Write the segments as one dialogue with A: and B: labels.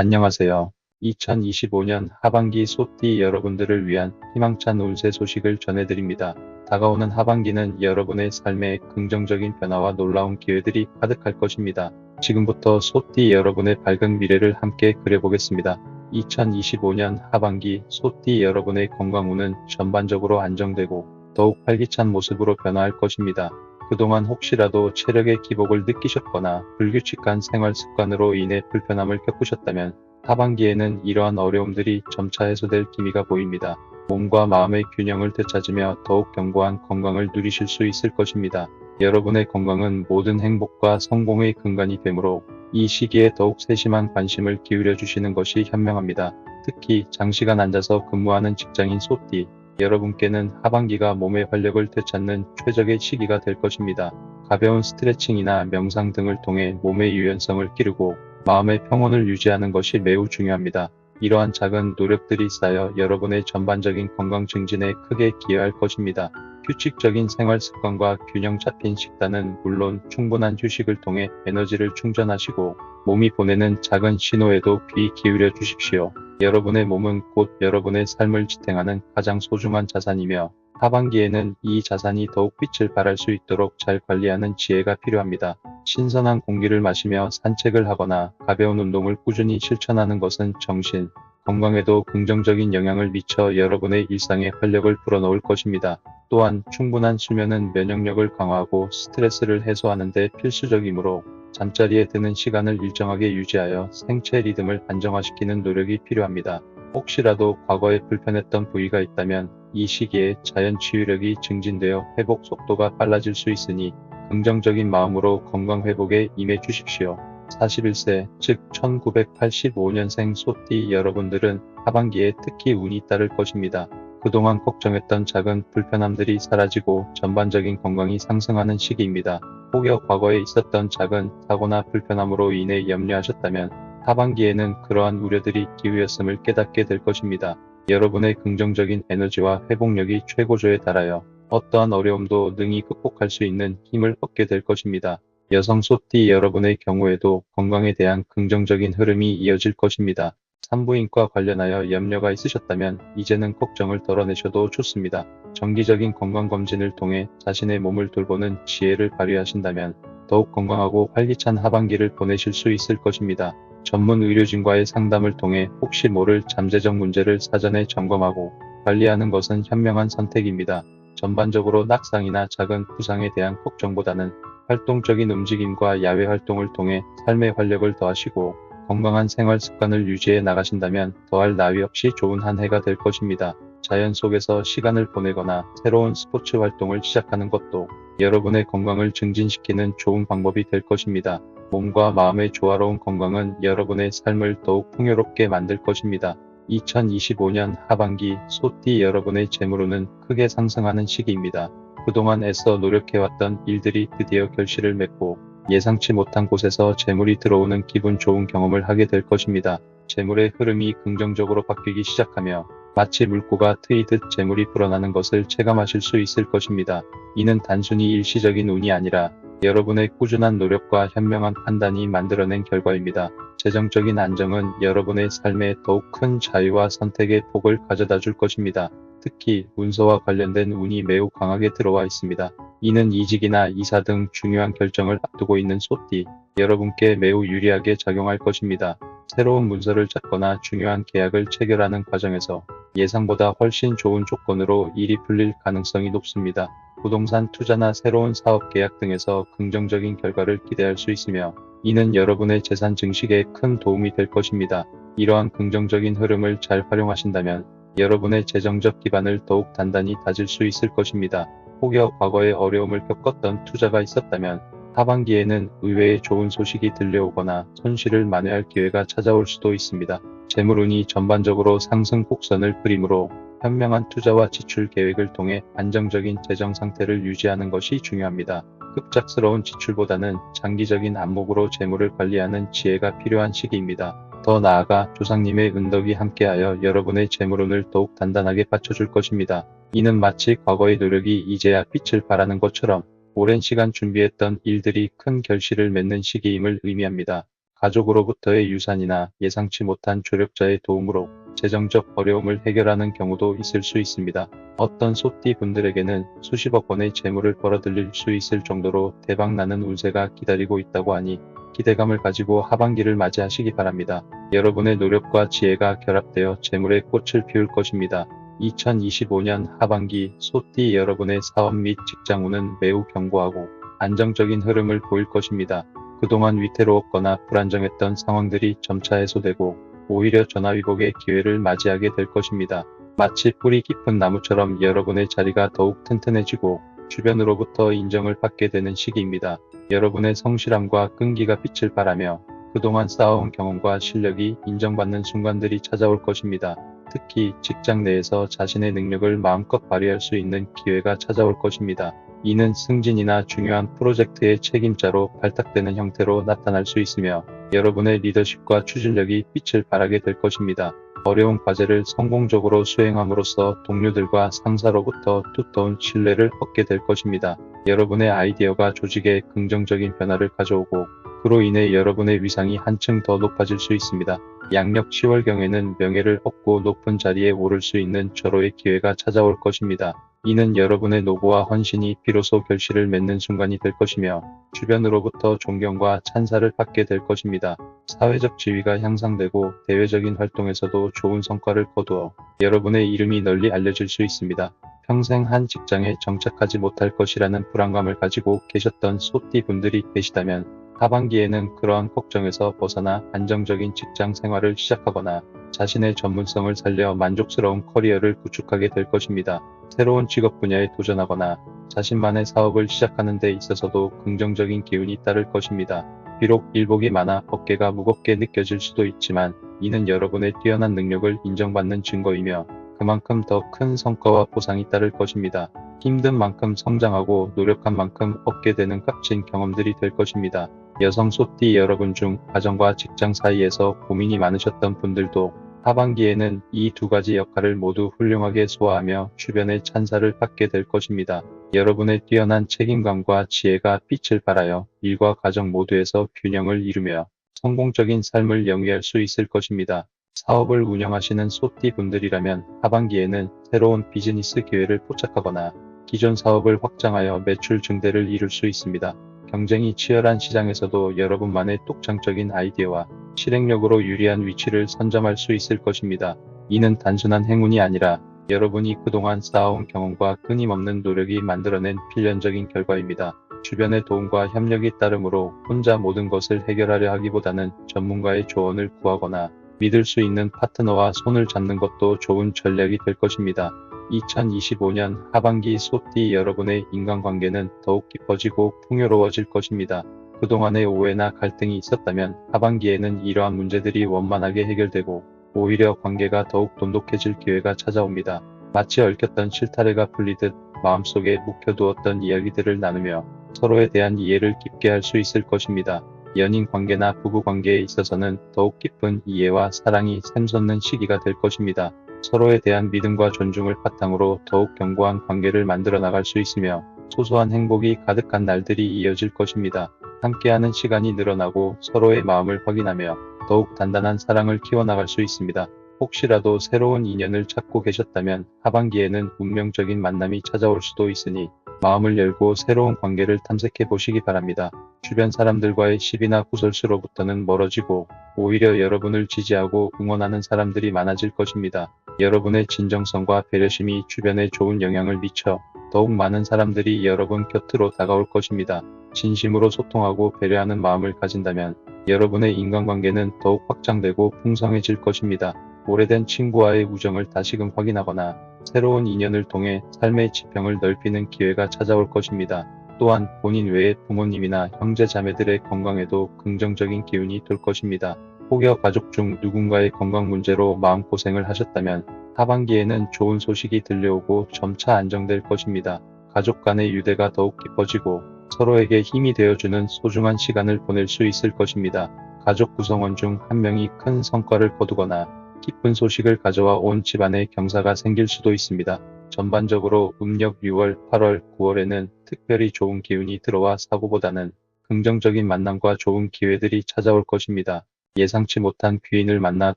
A: 안녕하세요. 2025년 하반기 소띠 여러분들을 위한 희망찬 운세 소식을 전해드립니다. 다가오는 하반기는 여러분의 삶에 긍정적인 변화와 놀라운 기회들이 가득할 것입니다. 지금부터 소띠 여러분의 밝은 미래를 함께 그려보겠습니다. 2025년 하반기 소띠 여러분의 건강운은 전반적으로 안정되고 더욱 활기찬 모습으로 변화할 것입니다. 그동안 혹시라도 체력의 기복을 느끼셨거나 불규칙한 생활 습관으로 인해 불편함을 겪으셨다면 하반기에는 이러한 어려움들이 점차 해소될 기미가 보입니다. 몸과 마음의 균형을 되찾으며 더욱 견고한 건강을 누리실 수 있을 것입니다. 여러분의 건강은 모든 행복과 성공의 근간이 되므로 이 시기에 더욱 세심한 관심을 기울여 주시는 것이 현명합니다. 특히 장시간 앉아서 근무하는 직장인 소띠 여러분께는 하반기가 몸의 활력을 되찾는 최적의 시기가 될 것입니다. 가벼운 스트레칭이나 명상 등을 통해 몸의 유연성을 기르고 마음의 평온을 유지하는 것이 매우 중요합니다. 이러한 작은 노력들이 쌓여 여러분의 전반적인 건강 증진에 크게 기여할 것입니다. 규칙적인 생활 습관과 균형 잡힌 식단은 물론 충분한 휴식을 통해 에너지를 충전하시고 몸이 보내는 작은 신호에도 귀 기울여 주십시오. 여러분의 몸은 곧 여러분의 삶을 지탱하는 가장 소중한 자산이며 하반기에는 이 자산이 더욱 빛을 발할 수 있도록 잘 관리하는 지혜가 필요합니다. 신선한 공기를 마시며 산책을 하거나 가벼운 운동을 꾸준히 실천하는 것은 정신, 건강에도 긍정적인 영향을 미쳐 여러분의 일상에 활력을 불어넣을 것입니다. 또한 충분한 수면은 면역력을 강화하고 스트레스를 해소하는 데 필수적이므로 잠자리에 드는 시간을 일정하게 유지하여 생체 리듬을 안정화시키는 노력이 필요합니다. 혹시라도 과거에 불편했던 부위가 있다면 이 시기에 자연 치유력이 증진되어 회복 속도가 빨라질 수 있으니 긍정적인 마음으로 건강 회복에 임해 주십시오. 41세, 즉 1985년생 소띠 여러분들은 하반기에 특히 운이 따를 것입니다. 그동안 걱정했던 작은 불편함들이 사라지고 전반적인 건강이 상승하는 시기입니다. 혹여 과거에 있었던 작은 사고나 불편함으로 인해 염려하셨다면 하반기에는 그러한 우려들이 기우였음을 깨닫게 될 것입니다. 여러분의 긍정적인 에너지와 회복력이 최고조에 달하여 어떠한 어려움도 능히 극복할 수 있는 힘을 얻게 될 것입니다. 여성 소띠 여러분의 경우에도 건강에 대한 긍정적인 흐름이 이어질 것입니다. 산부인과 관련하여 염려가 있으셨다면 이제는 걱정을 덜어내셔도 좋습니다. 정기적인 건강검진을 통해 자신의 몸을 돌보는 지혜를 발휘하신다면 더욱 건강하고 활기찬 하반기를 보내실 수 있을 것입니다. 전문 의료진과의 상담을 통해 혹시 모를 잠재적 문제를 사전에 점검하고 관리하는 것은 현명한 선택입니다. 전반적으로 낙상이나 작은 부상에 대한 걱정보다는 활동적인 움직임과 야외 활동을 통해 삶의 활력을 더하시고 건강한 생활 습관을 유지해 나가신다면 더할 나위 없이 좋은 한 해가 될 것입니다. 자연 속에서 시간을 보내거나 새로운 스포츠 활동을 시작하는 것도 여러분의 건강을 증진시키는 좋은 방법이 될 것입니다. 몸과 마음의 조화로운 건강은 여러분의 삶을 더욱 풍요롭게 만들 것입니다. 2025년 하반기 소띠 여러분의 재물운은 크게 상승하는 시기입니다. 그동안 애써 노력해왔던 일들이 드디어 결실을 맺고 예상치 못한 곳에서 재물이 들어오는 기분 좋은 경험을 하게 될 것입니다. 재물의 흐름이 긍정적으로 바뀌기 시작하며 마치 물고가 트이듯 재물이 불어나는 것을 체감하실 수 있을 것입니다. 이는 단순히 일시적인 운이 아니라 여러분의 꾸준한 노력과 현명한 판단이 만들어낸 결과입니다. 재정적인 안정은 여러분의 삶에 더욱 큰 자유와 선택의 폭을 가져다 줄 것입니다. 특히 문서와 관련된 운이 매우 강하게 들어와 있습니다. 이는 이직이나 이사 등 중요한 결정을 앞두고 있는 소띠 여러분께 매우 유리하게 작용할 것입니다. 새로운 문서를 찾거나 중요한 계약을 체결하는 과정에서 예상보다 훨씬 좋은 조건으로 일이 풀릴 가능성이 높습니다. 부동산 투자나 새로운 사업 계약 등에서 긍정적인 결과를 기대할 수 있으며 이는 여러분의 재산 증식에 큰 도움이 될 것입니다. 이러한 긍정적인 흐름을 잘 활용하신다면 여러분의 재정적 기반을 더욱 단단히 다질 수 있을 것입니다. 혹여 과거에 어려움을 겪었던 투자가 있었다면 하반기에는 의외의 좋은 소식이 들려오거나 손실을 만회할 기회가 찾아올 수도 있습니다. 재물운이 전반적으로 상승 곡선을 그리므로 현명한 투자와 지출 계획을 통해 안정적인 재정 상태를 유지하는 것이 중요합니다. 급작스러운 지출보다는 장기적인 안목으로 재물을 관리하는 지혜가 필요한 시기입니다. 더 나아가 조상님의 은덕이 함께하여 여러분의 재물운을 더욱 단단하게 받쳐줄 것입니다. 이는 마치 과거의 노력이 이제야 빛을 발하는 것처럼 오랜 시간 준비했던 일들이 큰 결실을 맺는 시기임을 의미합니다. 가족으로부터의 유산이나 예상치 못한 조력자의 도움으로 재정적 어려움을 해결하는 경우도 있을 수 있습니다. 어떤 소띠 분들에게는 수십억 원의 재물을 벌어들일 수 있을 정도로 대박나는 운세가 기다리고 있다고 하니 기대감을 가지고 하반기를 맞이하시기 바랍니다. 여러분의 노력과 지혜가 결합되어 재물의 꽃을 피울 것입니다. 2025년 하반기 소띠 여러분의 사업 및 직장운은 매우 견고하고 안정적인 흐름을 보일 것입니다. 그동안 위태로웠거나 불안정했던 상황들이 점차 해소되고 오히려 전화위복의 기회를 맞이하게 될 것입니다. 마치 뿌리 깊은 나무처럼 여러분의 자리가 더욱 튼튼해지고 주변으로부터 인정을 받게 되는 시기입니다. 여러분의 성실함과 끈기가 빛을 발하며 그동안 쌓아온 경험과 실력이 인정받는 순간들이 찾아올 것입니다. 특히 직장 내에서 자신의 능력을 마음껏 발휘할 수 있는 기회가 찾아올 것입니다. 이는 승진이나 중요한 프로젝트의 책임자로 발탁되는 형태로 나타날 수 있으며 여러분의 리더십과 추진력이 빛을 발하게 될 것입니다. 어려운 과제를 성공적으로 수행함으로써 동료들과 상사로부터 두터운 신뢰를 얻게 될 것입니다. 여러분의 아이디어가 조직에 긍정적인 변화를 가져오고 그로 인해 여러분의 위상이 한층 더 높아질 수 있습니다. 양력 10월경에는 명예를 얻고 높은 자리에 오를 수 있는 절호의 기회가 찾아올 것입니다. 이는 여러분의 노고와 헌신이 비로소 결실을 맺는 순간이 될 것이며 주변으로부터 존경과 찬사를 받게 될 것입니다. 사회적 지위가 향상되고 대외적인 활동에서도 좋은 성과를 거두어 여러분의 이름이 널리 알려질 수 있습니다. 평생 한 직장에 정착하지 못할 것이라는 불안감을 가지고 계셨던 소띠 분들이 계시다면 하반기에는 그러한 걱정에서 벗어나 안정적인 직장 생활을 시작하거나 자신의 전문성을 살려 만족스러운 커리어를 구축하게 될 것입니다. 새로운 직업 분야에 도전하거나 자신만의 사업을 시작하는 데 있어서도 긍정적인 기운이 따를 것입니다. 비록 일복이 많아 어깨가 무겁게 느껴질 수도 있지만 이는 여러분의 뛰어난 능력을 인정받는 증거이며 그만큼 더 큰 성과와 보상이 따를 것입니다. 힘든 만큼 성장하고 노력한 만큼 얻게 되는 값진 경험들이 될 것입니다. 여성 소띠 여러분 중 가정과 직장 사이에서 고민이 많으셨던 분들도 하반기에는 이 두 가지 역할을 모두 훌륭하게 소화하며 주변의 찬사를 받게 될 것입니다. 여러분의 뛰어난 책임감과 지혜가 빛을 발하여 일과 가정 모두에서 균형을 이루며 성공적인 삶을 영위할 수 있을 것입니다. 사업을 운영하시는 소띠 분들이라면 하반기에는 새로운 비즈니스 기회를 포착하거나 기존 사업을 확장하여 매출 증대를 이룰 수 있습니다. 경쟁이 치열한 시장에서도 여러분만의 독창적인 아이디어와 실행력으로 유리한 위치를 선점할 수 있을 것입니다. 이는 단순한 행운이 아니라 여러분이 그동안 쌓아온 경험과 끊임없는 노력이 만들어낸 필연적인 결과입니다. 주변의 도움과 협력이 따르므로 혼자 모든 것을 해결하려 하기보다는 전문가의 조언을 구하거나 믿을 수 있는 파트너와 손을 잡는 것도 좋은 전략이 될 것입니다. 2025년 하반기 소띠 여러분의 인간관계는 더욱 깊어지고 풍요로워질 것입니다. 그동안의 오해나 갈등이 있었다면 하반기에는 이러한 문제들이 원만하게 해결되고 오히려 관계가 더욱 돈독해질 기회가 찾아옵니다. 마치 얽혔던 실타래가 풀리듯 마음속에 묵혀두었던 이야기들을 나누며 서로에 대한 이해를 깊게 할 수 있을 것입니다. 연인 관계나 부부 관계에 있어서는 더욱 깊은 이해와 사랑이 샘솟는 시기가 될 것입니다. 서로에 대한 믿음과 존중을 바탕으로 더욱 견고한 관계를 만들어 나갈 수 있으며 소소한 행복이 가득한 날들이 이어질 것입니다. 함께하는 시간이 늘어나고 서로의 마음을 확인하며 더욱 단단한 사랑을 키워나갈 수 있습니다. 혹시라도 새로운 인연을 찾고 계셨다면 하반기에는 운명적인 만남이 찾아올 수도 있으니 마음을 열고 새로운 관계를 탐색해 보시기 바랍니다. 주변 사람들과의 시비나 구설수로부터는 멀어지고 오히려 여러분을 지지하고 응원하는 사람들이 많아질 것입니다. 여러분의 진정성과 배려심이 주변에 좋은 영향을 미쳐 더욱 많은 사람들이 여러분 곁으로 다가올 것입니다. 진심으로 소통하고 배려하는 마음을 가진다면 여러분의 인간관계는 더욱 확장되고 풍성해질 것입니다. 오래된 친구와의 우정을 다시금 확인하거나 새로운 인연을 통해 삶의 지평을 넓히는 기회가 찾아올 것입니다. 또한 본인 외의 부모님이나 형제 자매들의 건강에도 긍정적인 기운이 돌 것입니다. 혹여 가족 중 누군가의 건강 문제로 마음고생을 하셨다면 하반기에는 좋은 소식이 들려오고 점차 안정될 것입니다. 가족 간의 유대가 더욱 깊어지고 서로에게 힘이 되어주는 소중한 시간을 보낼 수 있을 것입니다. 가족 구성원 중 한 명이 큰 성과를 거두거나 기쁜 소식을 가져와 온 집안에 경사가 생길 수도 있습니다. 전반적으로 음력 6월, 8월, 9월에는 특별히 좋은 기운이 들어와 사고보다는 긍정적인 만남과 좋은 기회들이 찾아올 것입니다. 예상치 못한 귀인을 만나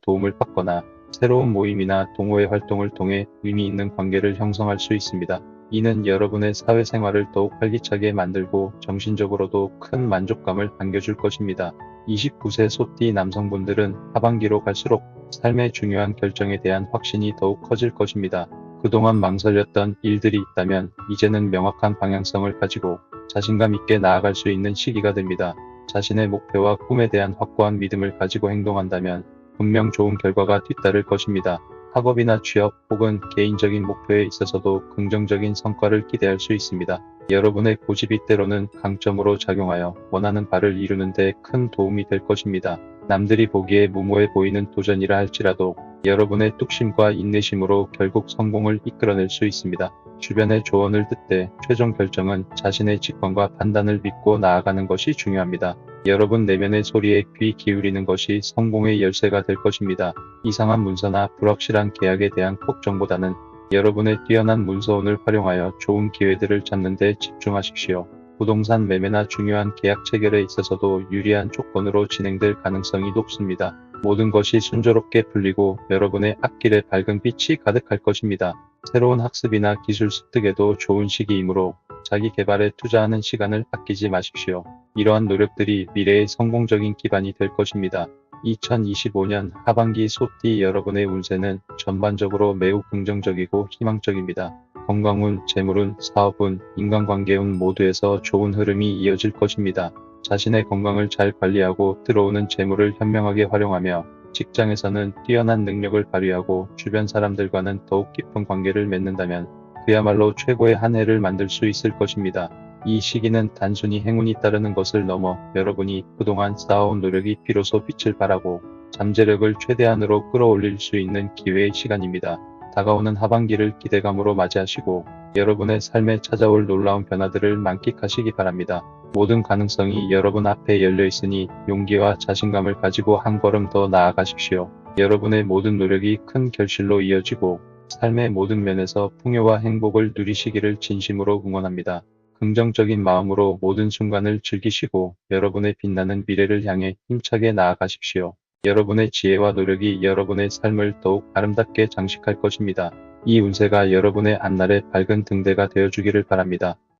A: 도움을 받거나 새로운 모임이나 동호회 활동을 통해 의미 있는 관계를 형성할 수 있습니다. 이는 여러분의 사회생활을 더욱 활기차게 만들고 정신적으로도 큰 만족감을 안겨줄 것입니다. 29세 소띠 남성분들은 하반기로 갈수록 삶의 중요한 결정에 대한 확신이 더욱 커질 것입니다. 그동안 망설였던 일들이 있다면 이제는 명확한 방향성을 가지고 자신감 있게 나아갈 수 있는 시기가 됩니다. 자신의 목표와 꿈에 대한 확고한 믿음을 가지고 행동한다면 분명 좋은 결과가 뒤따를 것입니다. 학업이나 취업 혹은 개인적인 목표에 있어서도 긍정적인 성과를 기대할 수 있습니다. 여러분의 고집이 때로는 강점으로 작용하여 원하는 바를 이루는 데 큰 도움이 될 것입니다. 남들이 보기에 무모해 보이는 도전이라 할지라도 여러분의 뚝심과 인내심으로 결국 성공을 이끌어낼 수 있습니다. 주변의 조언을 듣되 최종 결정은 자신의 직관과 판단을 믿고 나아가는 것이 중요합니다. 여러분 내면의 소리에 귀 기울이는 것이 성공의 열쇠가 될 것입니다. 이상한 문서나 불확실한 계약에 대한 걱정보다는 여러분의 뛰어난 문서운을 활용하여 좋은 기회들을 잡는 데 집중하십시오. 부동산 매매나 중요한 계약 체결에 있어서도 유리한 조건으로 진행될 가능성이 높습니다. 모든 것이 순조롭게 풀리고 여러분의 앞길에 밝은 빛이 가득할 것입니다. 새로운 학습이나 기술 습득에도 좋은 시기이므로 자기 개발에 투자하는 시간을 아끼지 마십시오. 이러한 노력들이 미래의 성공적인 기반이 될 것입니다. 2025년 하반기 소띠 여러분의 운세는 전반적으로 매우 긍정적이고 희망적입니다. 건강운, 재물운, 사업운, 인간관계운 모두에서 좋은 흐름이 이어질 것입니다. 자신의 건강을 잘 관리하고 들어오는 재물을 현명하게 활용하며 직장에서는 뛰어난 능력을 발휘하고 주변 사람들과는 더욱 깊은 관계를 맺는다면 그야말로 최고의 한 해를 만들 수 있을 것입니다. 이 시기는 단순히 행운이 따르는 것을 넘어 여러분이 그동안 쌓아온 노력이 비로소 빛을 발하고 잠재력을 최대한으로 끌어올릴 수 있는 기회의 시간입니다. 다가오는 하반기를 기대감으로 맞이하시고 여러분의 삶에 찾아올 놀라운 변화들을 만끽하시기 바랍니다. 모든 가능성이 여러분 앞에 열려 있으니 용기와 자신감을 가지고 한 걸음 더 나아가십시오. 여러분의 모든 노력이 큰 결실로 이어지고 삶의 모든 면에서 풍요와 행복을 누리시기를 진심으로 응원합니다. 긍정적인 마음으로 모든 순간을 즐기시고 여러분의 빛나는 미래를 향해 힘차게 나아가십시오. 여러분의 지혜와 노력이 여러분의 삶을 더욱 아름답게 장식할 것입니다. 이 운세가 여러분의 앞날의 밝은 등대가 되어주기를 바랍니다.